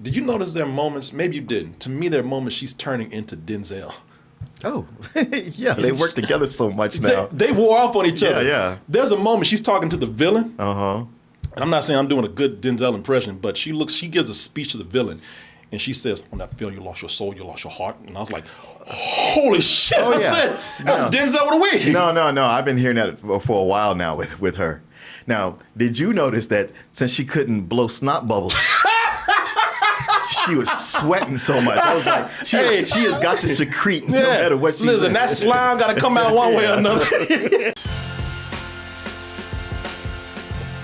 did you notice there are moments, maybe you didn't, to me there are moments she's turning into Denzel. Oh, yeah, they work together so much now. They wore off on each other. Yeah. There's a moment she's talking to the villain. Uh-huh. And I'm not saying I'm doing a good Denzel impression, but she gives a speech to the villain. And she says, "On that film, you lost your soul, you lost your heart." And I was like, holy shit. Oh, I yeah. said, that's Denzel with a wig. No. I've been hearing that for a while now with her. Now, did you notice that since she couldn't blow snot bubbles, she was sweating so much? I was like, she has got to secrete no matter what she Listen, that slime got to come out one way or another.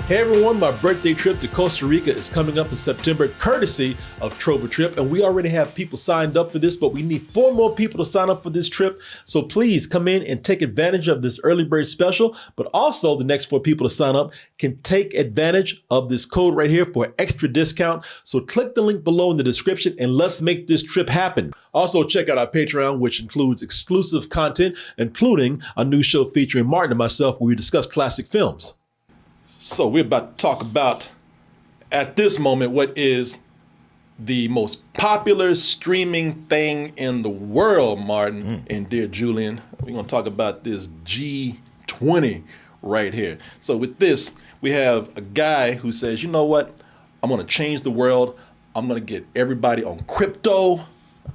Hey everyone, my birthday trip to Costa Rica is coming up in September, courtesy of Trova Trip, and we already have people signed up for this, but we need 4 more people to sign up for this trip. So please come in and take advantage of this early bird special, but also the next 4 people to sign up can take advantage of this code right here for extra discount. So click the link below in the description and let's make this trip happen. Also check out our Patreon, which includes exclusive content, including a new show featuring Martin and myself where we discuss classic films. So we're about to talk about, at this moment, what is the most popular streaming thing in the world, Martin and dear Julian. We're going to talk about this G20 right here. So with this, we have a guy who says, you know what? I'm going to change the world. I'm going to get everybody on crypto.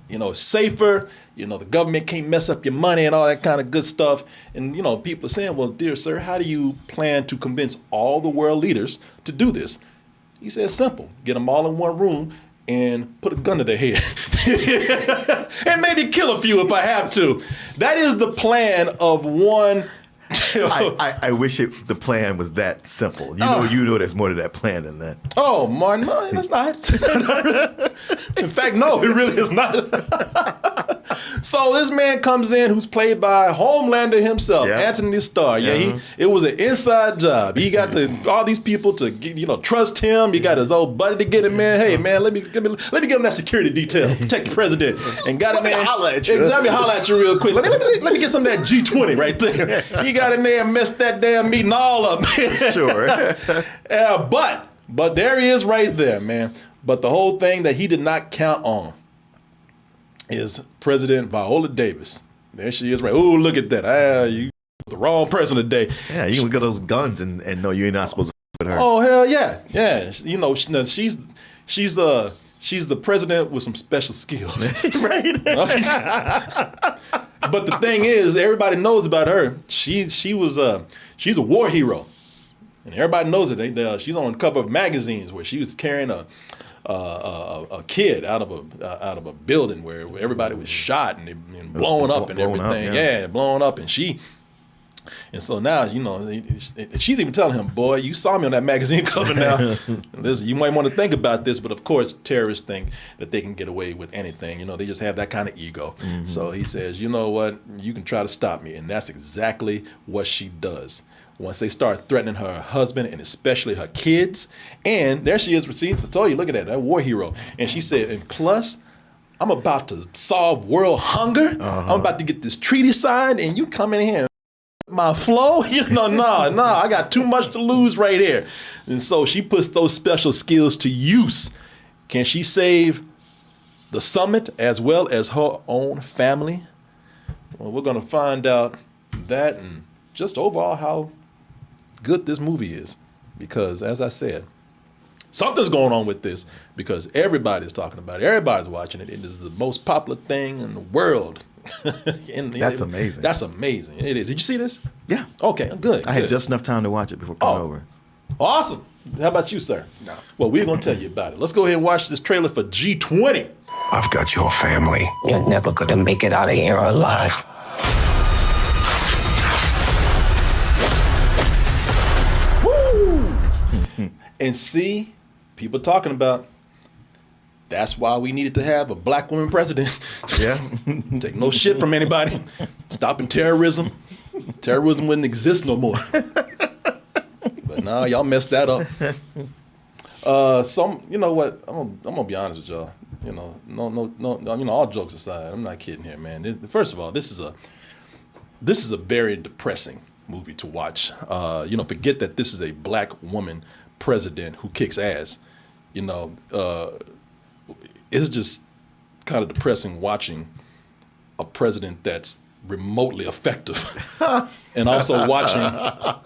It's safer. The government can't mess up your money and all that kind of good stuff. And, people are saying, well, dear sir, how do you plan to convince all the world leaders to do this? He says, simple. Get them all in one room and put a gun to their head. And maybe kill a few if I have to. That is the plan of one. I wish the plan was that simple. You know there's more to that plan than that. Oh, Martin, no, that's not. In fact, no, it really is not. So this man comes in who's played by Homelander himself, Anthony Starr. It was an inside job. He got all these people to trust him. He got his old buddy to get him in. Hey man, let me get him that security detail, protect the president, and got him in. Let me holler at you real quick. Let me get some of that G20 right there. He got in there and messed that damn meeting all up. Sure. But there he is right there, man. But the whole thing that he did not count on is President Viola Davis. There she is, right? Oh, look at that. You the wrong person today. Yeah, you can look at those guns and know you're not supposed to with her. Oh, hell yeah. Yeah. She's the president with some special skills. Right. But the thing is, everybody knows about her. She's a war hero. And everybody knows it. She's on the cover of magazines where she was carrying a kid out of a building where everybody was shot and blown up and everything. Blown up. And so now, she's even telling him, boy, you saw me on that magazine cover now. Listen, you might want to think about this, but of course, terrorists think that they can get away with anything. They just have that kind of ego. Mm-hmm. So he says, you know what, you can try to stop me. And that's exactly what she does. Once they start threatening her husband and especially her kids, and there she is, see, I told you, look at that war hero. And she said, and plus, I'm about to solve world hunger. Uh-huh. I'm about to get this treaty signed, and you come in here and my flow? No, I got too much to lose right here. And so she puts those special skills to use. Can she save the summit as well as her own family? Well, we're going to find out that and just overall how good this movie is. Because, as I said, something's going on with this because everybody's talking about it. Everybody's watching it. It is the most popular thing in the world. That's amazing. That's amazing. It is. Did you see this? Yeah. Okay, good. I had just enough time to watch it before coming over. Awesome. How about you, sir? No. Well, we're going to tell you about it. Let's go ahead and watch this trailer for G20. I've got your family. You're never going to make it out of here alive. Woo! And see, people talking about that's why we needed to have a black woman president. Yeah. Take no shit from anybody. Stopping terrorism. Terrorism wouldn't exist no more. But nah, y'all messed that up. You know what? I'm gonna be honest with y'all. No. All jokes aside, I'm not kidding here, man. First of all, this is a very depressing movie to watch. Forget that this is a black woman president who kicks ass. it's just kind of depressing watching a president that's remotely effective, and also watching a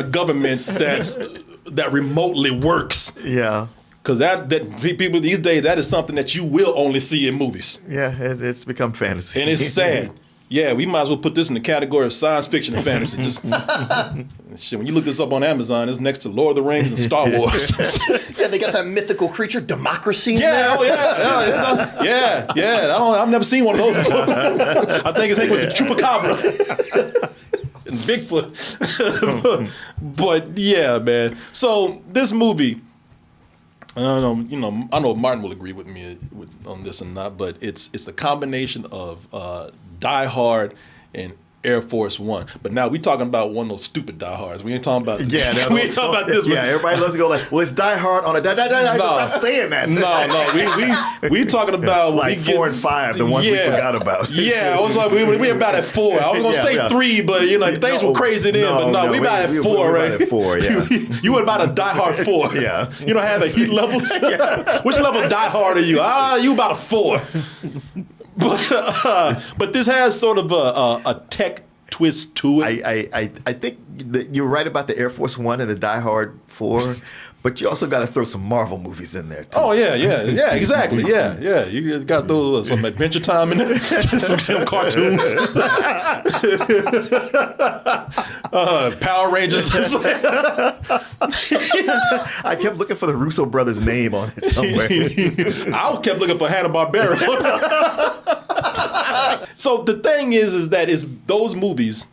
government that remotely works. Yeah. Because that people these days, that is something that you will only see in movies. Yeah, it's become fantasy. And it's sad. Yeah, we might as well put this in the category of science fiction and fantasy. Just shit, when you look this up on Amazon, it's next to Lord of the Rings and Star Wars. Yeah, they got that mythical creature, democracy. In Yeah, there. oh yeah, yeah. I've never seen one of those before. I think it's with the Chupacabra and Bigfoot. But yeah, man. So this movie, I don't know, I know Martin will agree with me on this or not, but it's a combination of Die Hard and Air Force One. But now we talking about one of those stupid Die Hards. We ain't talking about we ain't talking about this one. Yeah, everybody loves to go like, well, it's Die Hard on a Stop saying that. No, we talking about like 4 and 5, the ones we forgot about. Yeah, I was like, we about at 4. I was gonna say 3, but things were crazy then. But we about at 4, right? About at 4, yeah. You were about a Die Hard 4. Yeah. You don't have the heat levels. Which level Die Hard are you? You about a 4. But this has sort of a tech twist to it. I think that you're right about the Air Force One and the Die Hard 4, but you also got to throw some Marvel movies in there too. Oh yeah, exactly, yeah. You got to throw some Adventure Time in there, just some damn cartoons, Power Rangers. I kept looking for the Russo brothers' name on it somewhere. I kept looking for Hanna-Barbera. So the thing is that it's those movies,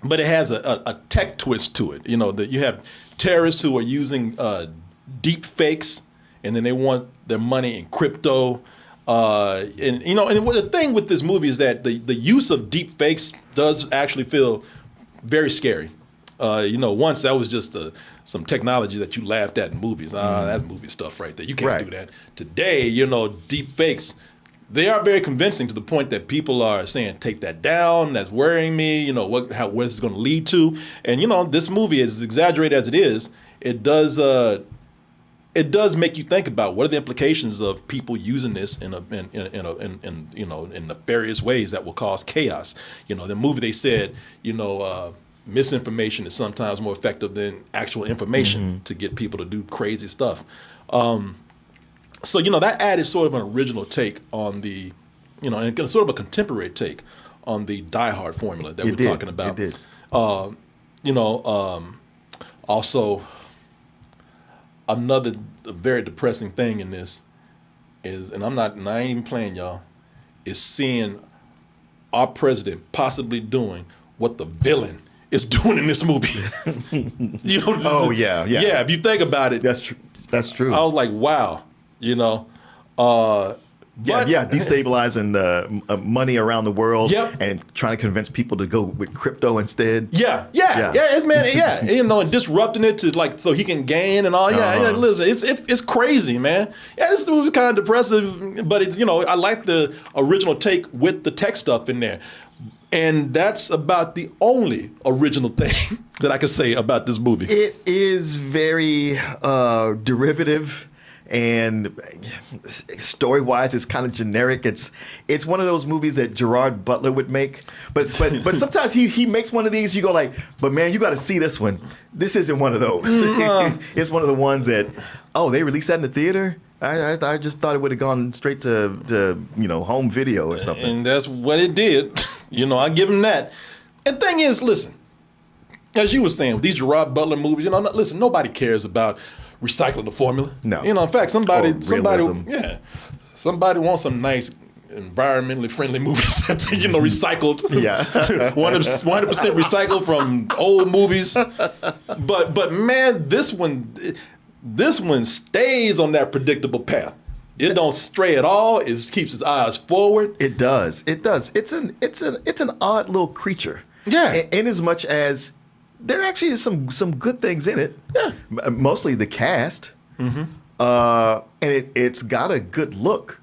but it has a tech twist to it. You know, that you have terrorists who are using deep fakes, and then they want their money in crypto. And the thing with this movie is that the use of deep fakes does actually feel very scary. Once that was just some technology that you laughed at in movies. That's movie stuff right there. You can't do that. Today, deep fakes, they are very convincing to the point that people are saying, take that down, that's worrying me, what is this going to lead to? And, this movie, as exaggerated as it is, it does make you think about what are the implications of people using this in nefarious ways that will cause chaos. The movie, they said, misinformation is sometimes more effective than actual information to get people to do crazy stuff. So, that added sort of an original take on the, and sort of a contemporary take on the Die Hard formula that we're talking about. It did. Also, another very depressing thing in this is, and I ain't even playing y'all, is seeing our president possibly doing what the villain is doing in this movie. Oh, yeah. Yeah, if you think about it. That's true. That's true. I was like, wow. Destabilizing the money around the world and trying to convince people to go with crypto instead. And disrupting it to so he can gain and all. Listen, it's crazy, man. Yeah, this was kind of depressive, but it's I like the original take with the tech stuff in there. And that's about the only original thing that I can say about this movie. It is very derivative. And story-wise, it's kind of generic. It's one of those movies that Gerard Butler would make. But sometimes he makes one of these. You go like, but man, you got to see this one. This isn't one of those. It's one of the ones that, they released that in the theater. I just thought it would have gone straight to home video or something. And that's what it did. I give him that. And thing is, listen, as you were saying, with these Gerard Butler movies, listen, nobody cares about recycling the formula. No. In fact, somebody realism. Somebody wants some nice environmentally friendly movies that's recycled. 100% recycled from old movies. But man, this one stays on that predictable path. It don't stray at all. It keeps its eyes forward. It does. It's an odd little creature. Yeah. In as much as there actually is some good things in it. Yeah. Mostly the cast. Mm-hmm. And it's got a good look.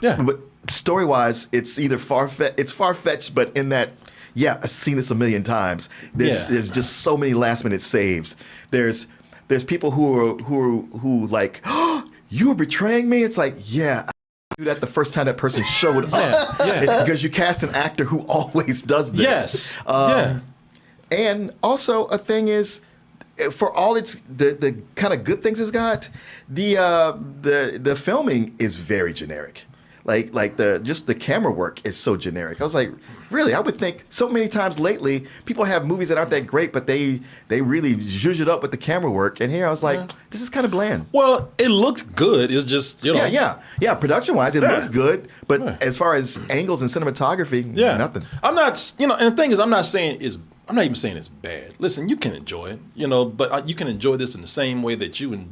Yeah. But story-wise, it's either far-fetched, but in that, I've seen this a million times. There's just so many last-minute saves. There's people who like, you were betraying me? It's like, yeah, I knew that the first time that person showed up. Yeah. Because you cast an actor who always does this. Yes. Yeah. And also a thing is, for all its the kind of good things it's got, the filming is very generic. Like the camera work is so generic. I was like, really? I would think so many times lately people have movies that aren't that great, but they really zhuzh it up with the camera work. And here I was like, this is kind of bland. Well, it looks good. It's just, you know. Yeah. Production wise, it looks good, but as far as angles and cinematography, nothing. I'm not, and the thing is, I'm not even saying it's bad. Listen, you can enjoy it, but you can enjoy this in the same way that you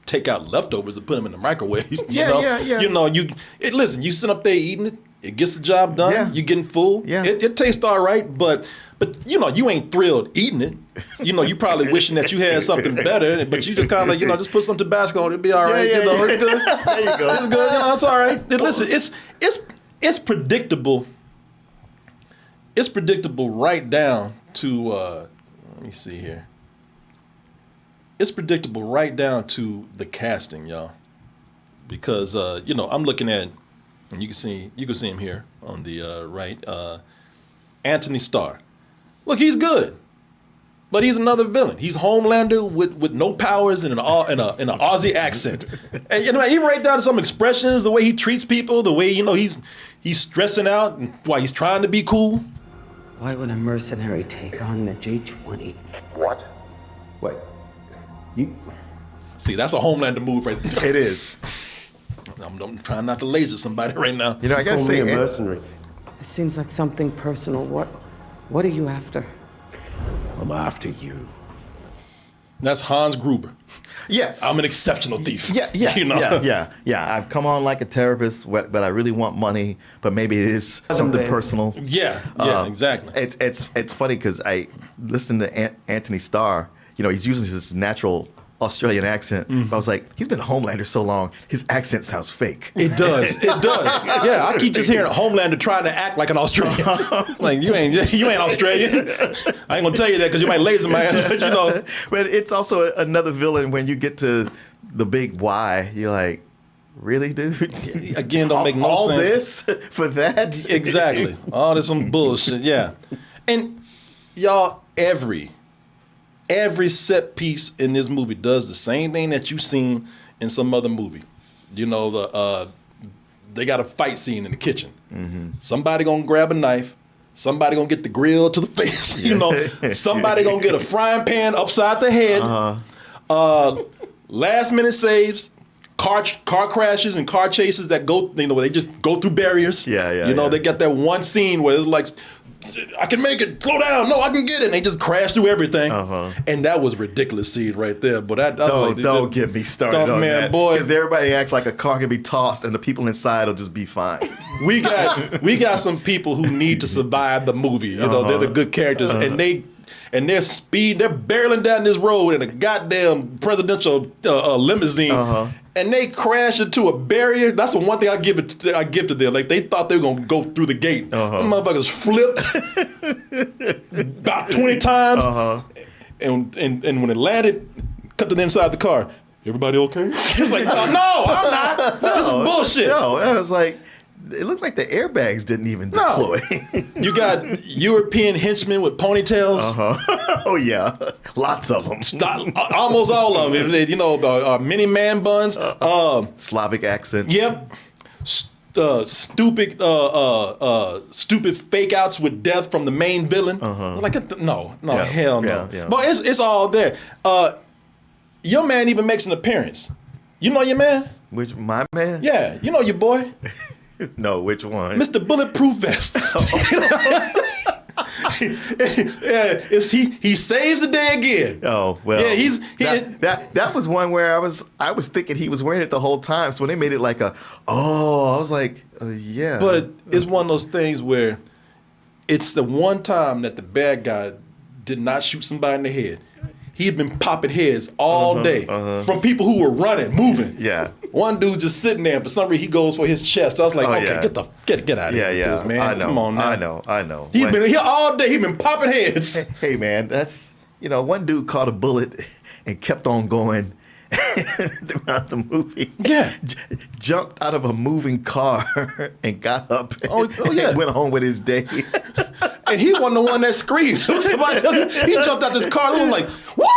take out leftovers and put them in the microwave. Listen, you sit up there eating it, it gets the job done. Yeah. You're getting full. Yeah. It tastes all right, but you ain't thrilled eating it. You probably wishing that you had something better, but you just kind of just put some Tabasco on it, it'll be all right. It's good. There you go. It's good. It's all right. Listen, it's predictable. It's predictable right down to, let me see here. It's predictable right down to the casting, y'all. Because, I'm looking at, and you can see him here on the right, Anthony Starr. Look, he's good, but he's another villain. He's Homelander with no powers and an Aussie accent. And even right down to some expressions, the way he treats people, the way, he's stressing out and why he's trying to be cool. Why would a mercenary take on the G20? What? Wait. You... See, that's a Homelander move right there. It is. I'm trying not to laser somebody right now. I gotta say, a mercenary. It seems like something personal. What are you after? I'm after you. That's Hans Gruber. yes, I'm an exceptional thief. Yeah. I've come on like a terrorist, but I really want money. But maybe it is something personal. Yeah, exactly. It's funny because I listened to Anthony Starr. He's using his natural Australian accent. But I was like, he's been Homelander so long, his accent sounds fake. It does. Yeah, I keep just hearing Homelander trying to act like an Australian. Like you ain't Australian. I ain't gonna tell you that because you might laser my ass, but But it's also another villain when you get to the big Y. You're like, really, dude? Again, don't make no all sense. All this for that? Exactly. All this some bullshit. Yeah, and y'all, every set piece in this movie does the same thing that you've seen in some other movie. They got a fight scene in the kitchen. Somebody gonna grab a knife. Somebody gonna get the grill to the face. Somebody gonna get a frying pan upside the head. Last minute saves. Car crashes and car chases that go. They just go through barriers. They got that one scene where it's like, I can make it. Slow down. No, I can get it. And they just crash through everything. And that was a ridiculous scene right there. But don't get me started on that. Boy, because everybody acts like a car can be tossed and the people inside will just be fine. We got some people who need to survive the movie. They're the good characters, and they're barreling down this road in a goddamn presidential limousine. And they crash into a barrier. That's the one thing I give to them. Like they thought they were gonna go through the gate. Them motherfuckers flipped about 20 times. And when it landed, cut to the inside of the car. Everybody okay? It's like, no, I'm not. This is bullshit. No, I was like, it looked like the airbags didn't even deploy. You got European henchmen with ponytails. Oh yeah, lots of them. Almost all of them. Mini man buns. Slavic accents. Yep. Stupid fake outs with death from the main villain. Like hell no. Yeah. But it's all there. Your man even makes an appearance. You know your man? My man? Yeah, you know your boy. No, which one? Mr. Bulletproof Vest. He saves the day again. Oh well. Yeah, that was one where I was thinking he was wearing it the whole time. So when they made it like I was like, yeah. But it's one of those things where it's the one time that the bad guy did not shoot somebody in the head. He had been popping heads all day from people who were running, moving. Yeah. One dude just sitting there, and for some reason he goes for his chest. I was like, get out of here with this, man. I know. Come on now. I know. He's been here all day. He's been popping heads. Hey man, that's one dude caught a bullet and kept on going, throughout the movie. Yeah. Jumped out of a moving car and got up yeah. and went home with his day. And he wasn't the one that screamed. It was somebody else. He jumped out this car and was like, what?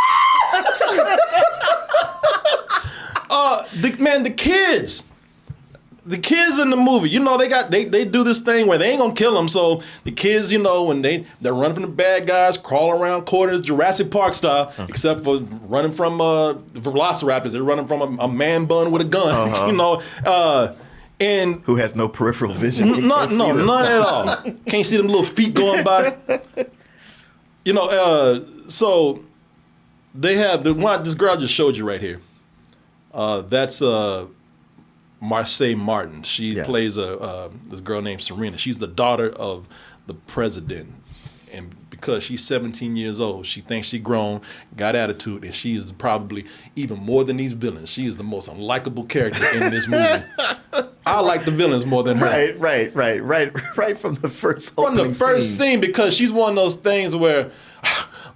The kids in the movie, you know, they do this thing where they ain't gonna kill them. So the kids, you know, when they're running from the bad guys, crawling around corners, Jurassic Park style, except for running from velociraptors. They're running from a man bun with a gun, you know. And who has no peripheral vision? None at all. Can't see them little feet going by. You know, so they have this girl I just showed you right here. That's Marseille Martin. She plays this girl named Serena. She's the daughter of the president. And because she's 17 years old, she thinks she's grown, got attitude, and she is probably even more than these villains. She is the most unlikable character in this movie. I like the villains more than her. Right from the first opening From the first scene, because she's one of those things where,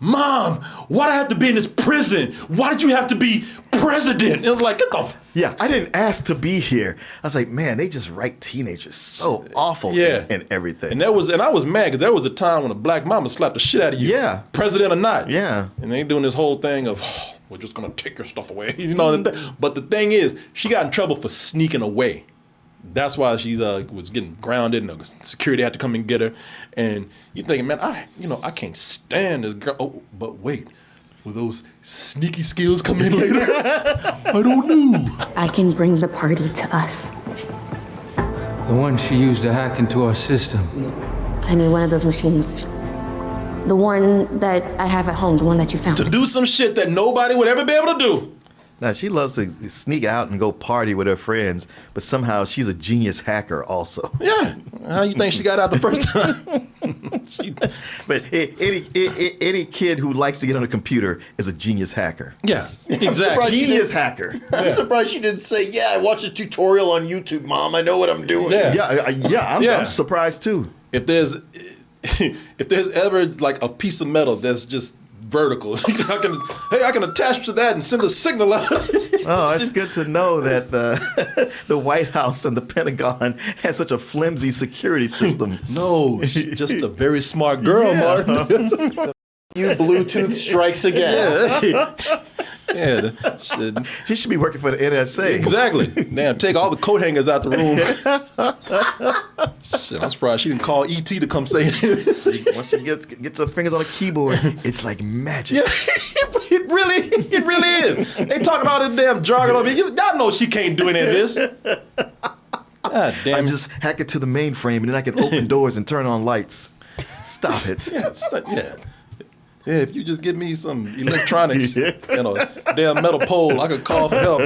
Mom, why'd I have to be in this prison? Why did you have to be president? It was like, get the... Yeah, I didn't ask to be here. I was like, man, they just write teenagers so awful in everything. And I was mad because there was a time when a black mama slapped the shit out of you. Yeah. President or not. Yeah. And they doing this whole thing of, we're just going to take your stuff away. You know, but the thing is, she got in trouble for sneaking away. That's why she was getting grounded, and the security had to come and get her. And you're thinking, man, I can't stand this girl. Oh, but wait, will those sneaky skills come in later? I don't know. I can bring the party to us. The one she used to hack into our system. I need one of those machines. The one that I have at home, the one that you found. To do some shit that nobody would ever be able to do. Now, she loves to sneak out and go party with her friends, but somehow she's a genius hacker also. Yeah. How you think she got out the first time? But any kid who likes to get on a computer is a genius hacker. Yeah, exactly. Genius hacker. I'm surprised she didn't say, I watched a tutorial on YouTube, Mom. I know what I'm doing. I'm surprised too. If there's ever like a piece of metal that's just vertical, I can attach to that and send a signal out. Oh, it's good to know that the White House and the Pentagon has such a flimsy security system. No, she's just a very smart girl, Martin. You Bluetooth strikes again. Yeah, she should be working for the NSA. Exactly. Damn, take all the coat hangers out the room. Shit, I'm surprised she didn't call ET to come say it. Once she gets her fingers on a keyboard, it's like magic. Yeah, it really is. They talking all this damn jargon over here. Y'all know she can't do any of this. God damn. I just hack it to the mainframe and then I can open doors and turn on lights. Stop it. Yeah, if you just give me some electronics and a damn metal pole, I could call for help.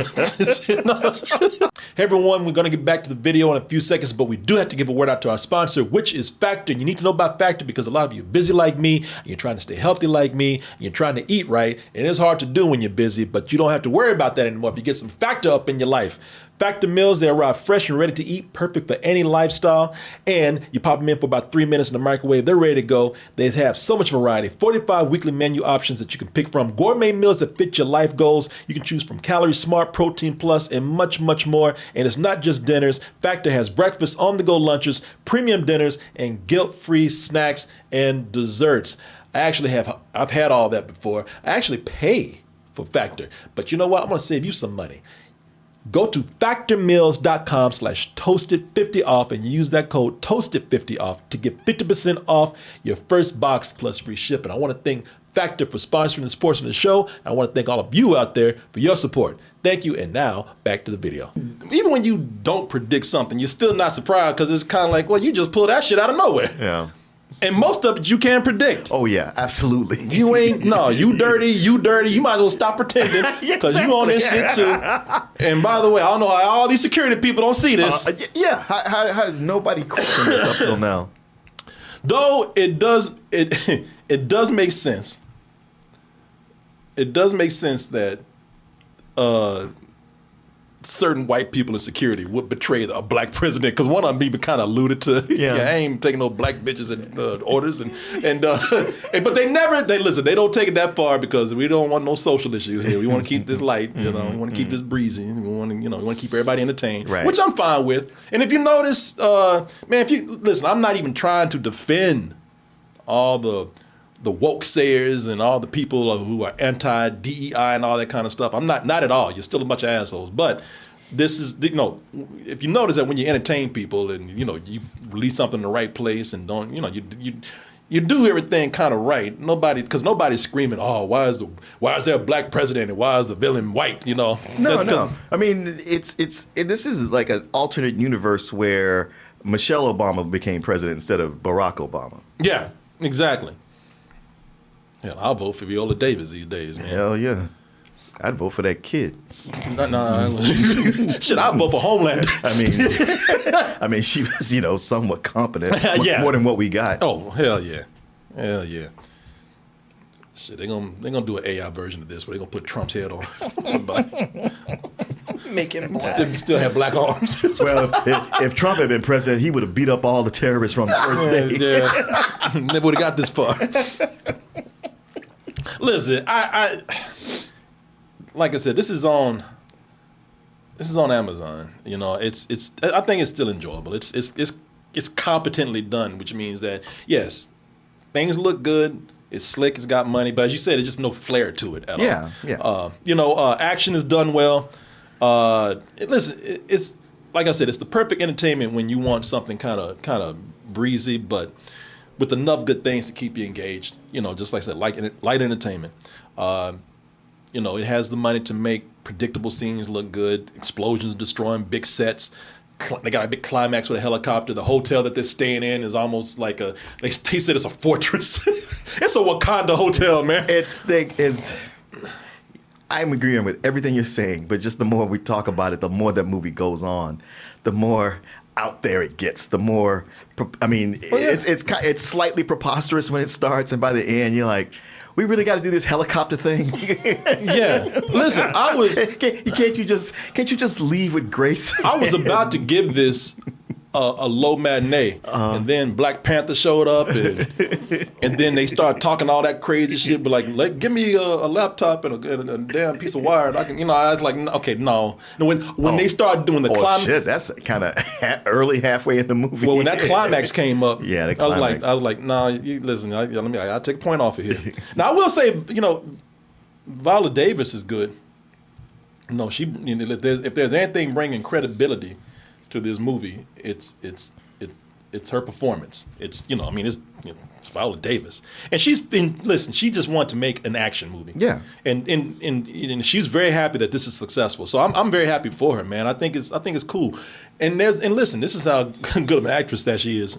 Hey everyone, we're going to get back to the video in a few seconds, but we do have to give a word out to our sponsor, which is Factor. You need to know about Factor because a lot of you are busy like me, and you're trying to stay healthy like me, and you're trying to eat right, and it's hard to do when you're busy, but you don't have to worry about that anymore if you get some Factor up in your life. Factor meals, they arrive fresh and ready to eat, perfect for any lifestyle. And you pop them in for about 3 minutes in the microwave. They're ready to go. They have so much variety. 45 weekly menu options that you can pick from. Gourmet meals that fit your life goals. You can choose from Calorie Smart, Protein Plus, and much, much more. And it's not just dinners. Factor has breakfast, on-the-go lunches, premium dinners, and guilt-free snacks and desserts. I've had all that before. I actually pay for Factor. But you know what? I'm going to save you some money. Go to factormeals.com/toasted50 off and use that code toasted50 off to get 50% off your first box plus free shipping. I want to thank Factor for sponsoring and supporting the show. I want to thank all of you out there for your support. Thank you. And now back to the video. Even when you don't predict something, you're still not surprised because it's kind of like, well, you just pull that shit out of nowhere. Yeah. And most of it you can predict. Oh, yeah, absolutely. You dirty. You might as well stop pretending because you on this shit too. And by the way, I don't know how all these security people don't see this. How has nobody questioned this up till now? Though it does make sense. It does make sense that certain white people in security would betray a black president, because one of them even kind of alluded to, Yeah. I ain't taking no black bitches and orders, but they listen, they don't take it that far, because we don't want no social issues here. We want to keep this light, we want to keep this breezy. We want to keep everybody entertained, Right. which I'm fine with. And if you notice, man, if you listen, I'm not even trying to defend all the woke sayers and all the people who are anti-DEI and all that kind of stuff. I'm not at all. You're still a bunch of assholes. But this is, if you notice that when you entertain people and, you release something in the right place and don't, you do everything kind of right. Because nobody's screaming, oh, why is there a black president and why is the villain white? No. I mean, this is like an alternate universe where Michelle Obama became president instead of Barack Obama. Yeah, exactly. Hell, I'll vote for Viola Davis these days, man. Hell yeah. I'd vote for that kid. No. Shit, I'll vote for Homelander. I mean, she was, somewhat competent. Yeah. More than what we got. Oh, hell yeah. Hell yeah. Shit, they're gonna do an AI version of this where they're gonna put Trump's head on. Make him black. Still have black arms. Well, if Trump had been president, he would have beat up all the terrorists from the first day. Yeah. Never would have got this far. Listen, I like I said, this is on Amazon. It's I think it's still enjoyable. It's competently done, which means that yes, things look good. It's slick. It's got money, but as you said, there's just no flair to it at all. Yeah. Action is done well. Listen, it's like I said, it's the perfect entertainment when you want something kind of breezy, but with enough good things to keep you engaged. Just like I said, light entertainment. It has the money to make predictable scenes look good, explosions destroying big sets. They got a big climax with a helicopter. The hotel that they're staying in is almost like they said it's a fortress. It's a Wakanda hotel, man. I'm agreeing with everything you're saying, but just the more we talk about it, the more that movie goes on, the more out there it gets, the more, it's slightly preposterous when it starts, and by the end you're like, we really got to do this helicopter thing. Yeah. Listen, can't you just leave with grace? I was about to give this a low matinee, and then Black Panther showed up, and then they started talking all that crazy shit. But like, give me a laptop and a damn piece of wire, and I can, I was like, okay, no. When they started doing the climax, shit, that's kind of early, halfway in the movie. Well, when that climax came up, yeah, the climax. I was like, nah, you listen, I'll take a point off of here. Now I will say, Viola Davis is good. If there's anything bringing credibility to this movie, it's her performance. It's Viola Davis, and she just wanted to make an action movie. Yeah, and she's very happy that this is successful. So I'm very happy for her, man. I think it's cool. And listen, this is how good of an actress that she is.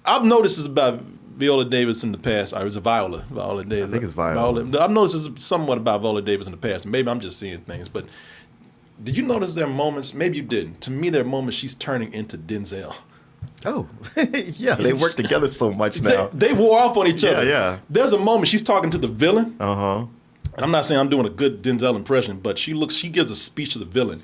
I've noticed this about Viola Davis in the past. Or is it Viola Davis? I think it's Viola. I've noticed this somewhat about Viola Davis in the past. Maybe I'm just seeing things, but did you notice there are moments, maybe you didn't, to me there are moments she's turning into Denzel. Oh, yeah, they work together so much now. They wore off on each other. Yeah. There's a moment she's talking to the villain. Uh-huh. And I'm not saying I'm doing a good Denzel impression, but she gives a speech to the villain.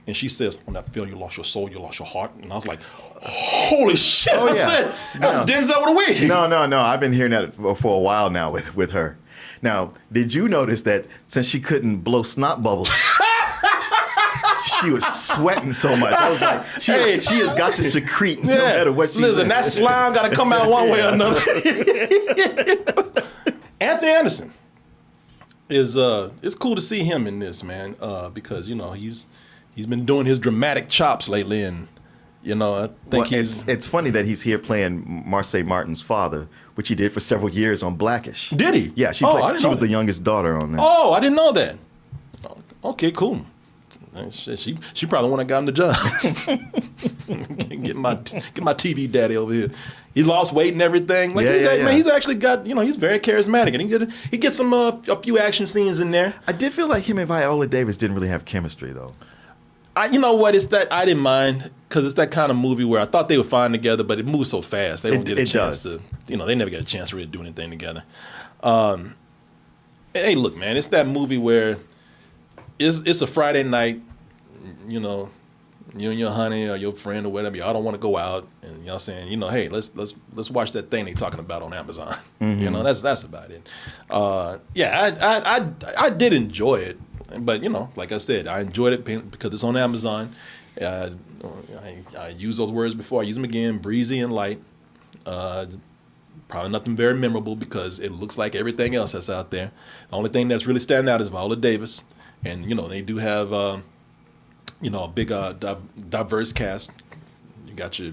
And she says, when I feel you lost your soul, you lost your heart. And I was like, holy shit. Oh, yeah. I said, that's Denzel with a wig. No. I've been hearing that for a while now with her. Now, did you notice that since she couldn't blow snot bubbles, she was sweating so much? I was like, she has got to secrete no matter what she Listen, that slime got to come out one way or another. Anthony Anderson is it's cool to see him in this, man, because he's been doing his dramatic chops lately, and I think it's funny that he's here playing Marseille Martin's father, which he did for several years on Blackish. Did he? Yeah, she was the youngest daughter on that. Oh, I didn't know that. Okay, cool. She probably wouldn't have gotten the job. get my TV daddy over here. He lost weight and everything. Man, he's actually got, he's very charismatic, and he gets some a few action scenes in there. I did feel like him and Viola Davis didn't really have chemistry though. You know what? It's that I didn't mind, because it's that kind of movie where I thought they were fine together, but it moves so fast they don't get a chance to. They never get a chance to really do anything together. Hey, look, man, it's that movie where it's a Friday night, you know, you and your honey or your friend or whatever, y'all don't want to go out, and y'all saying, you know, hey, let's watch that thing they talking about on Amazon. You know, that's about it. I did enjoy it, but you know, like I said, I enjoyed it because it's on Amazon. I used those words before. I use them again: breezy and light. Probably nothing very memorable because it looks like everything else that's out there. The only thing that's really standing out is Viola Davis, and you know they do have you know, a big diverse cast. You got your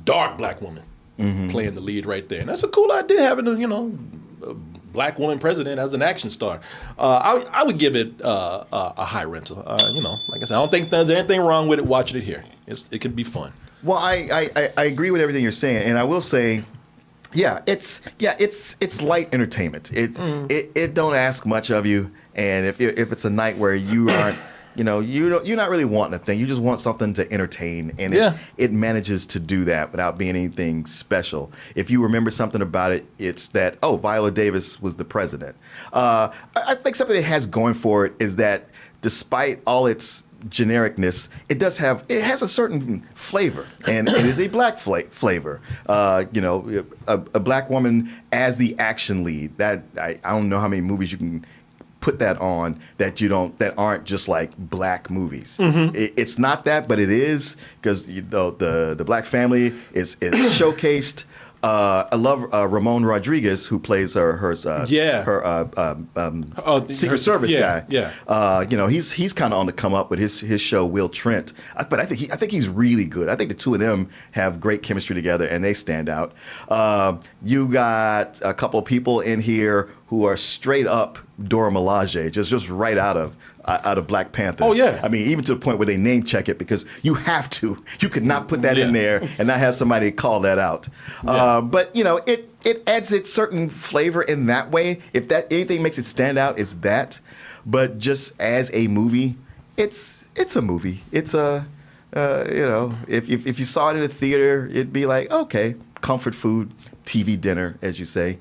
dark black woman playing the lead right there, and that's a cool idea, having a, you know, a black woman president as an action star. I would give it a high rental. You know, like I said, I don't think there's anything wrong with it. Watching it here, it can be fun. Well, I agree with everything you're saying, and I will say, it's light entertainment. It don't ask much of you, and if it's a night where you aren't, you know, you're not really wanting a thing. You just want something to entertain, and it manages to do that without being anything special. If you remember something about it, it's that, oh, Viola Davis was the president. I think something it has going for it is that despite all its genericness, it has a certain flavor, and it is a black flavor. You know, a black woman as the action lead. That I don't know how many movies you can put that on that aren't just like black movies. It's not that, but it is, because the black family is showcased. I love Ramon Rodriguez, who plays her Secret Service guy. Yeah. You know, he's kind of on the come up with his show Will Trent, but I think he's really good. I think the two of them have great chemistry together, and they stand out. You got a couple of people in here who are straight up Dora Milaje, just right out of Black Panther. Oh yeah. I mean, even to the point where they name check it, because you have to. You could not put that in there and not have somebody call that out. But you know, it adds its certain flavor in that way. If that anything makes it stand out, it's that. But just as a movie, it's a movie. It's a you know, if you saw it in a theater, it'd be like, okay, comfort food, TV dinner, as you say.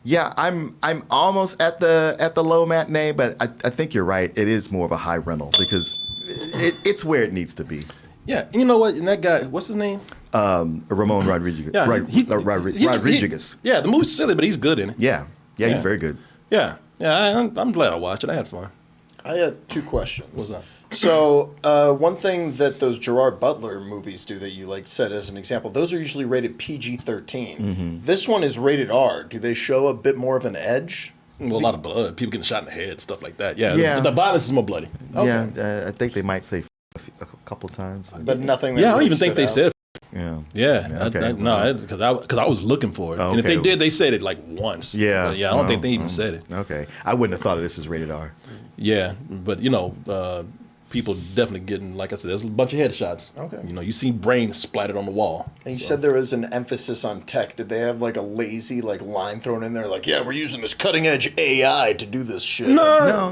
Yeah, I'm almost at the low matinee, but I think you're right. It is more of a high rental because it's where it needs to be. Yeah, you know what? And that guy, what's his name? Ramon Rodriguez. Yeah, Rodriguez. Yeah, the movie's silly, but he's good in it. Yeah, he's very good. Yeah. I'm glad I watched it. I had fun. I had two questions. What's that? So one thing that those Gerard Butler movies do that you like said as an example, those are usually rated PG-13. This one is rated R. Do they show a bit more of an edge? Well, a lot of blood, people getting shot in the head, stuff like that. Yeah. The violence is more bloody. Okay. Yeah, I think they might say a couple times. But nothing that I don't really even think they said. Yeah. Okay. Because I was looking for it. And if they did, they said it like once. Yeah. But I don't think they even said it. Okay. I wouldn't have thought of this as rated R. Yeah, but you know, people definitely getting, like I said, there's a bunch of headshots. Okay. You know, you see brains splattered on the wall. And you said there was an emphasis on tech. Did they have like a lazy line thrown in there? Like, yeah, we're using this cutting edge AI to do this shit. No.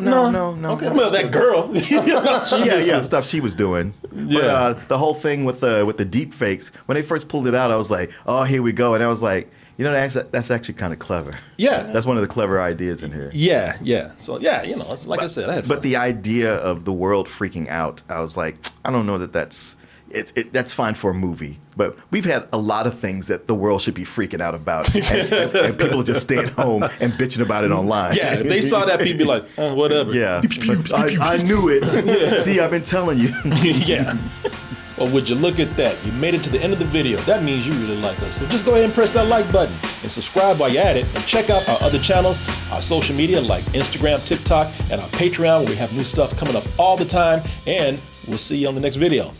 Okay. Well, that girl. The stuff she was doing. Yeah. But the whole thing with the deep fakes, when they first pulled it out, I was like, oh, here we go. And I was like, you know, that's actually kind of clever. Yeah. That's one of the clever ideas in here. Yeah. So, yeah, you know, it's like I said, I had fun. But the idea of the world freaking out, I was like, I don't know that's fine for a movie. But we've had a lot of things that the world should be freaking out about. And people just staying home and bitching about it online. Yeah, if they saw that, people be like, whatever. Yeah. I knew it. Yeah. See, I've been telling you. Yeah. Well, would you look at that? You made it to the end of the video. That means you really like us. So just go ahead and press that like button and subscribe while you're at it. And check out our other channels, our social media like Instagram, TikTok, and our Patreon, where we have new stuff coming up all the time. And we'll see you on the next video.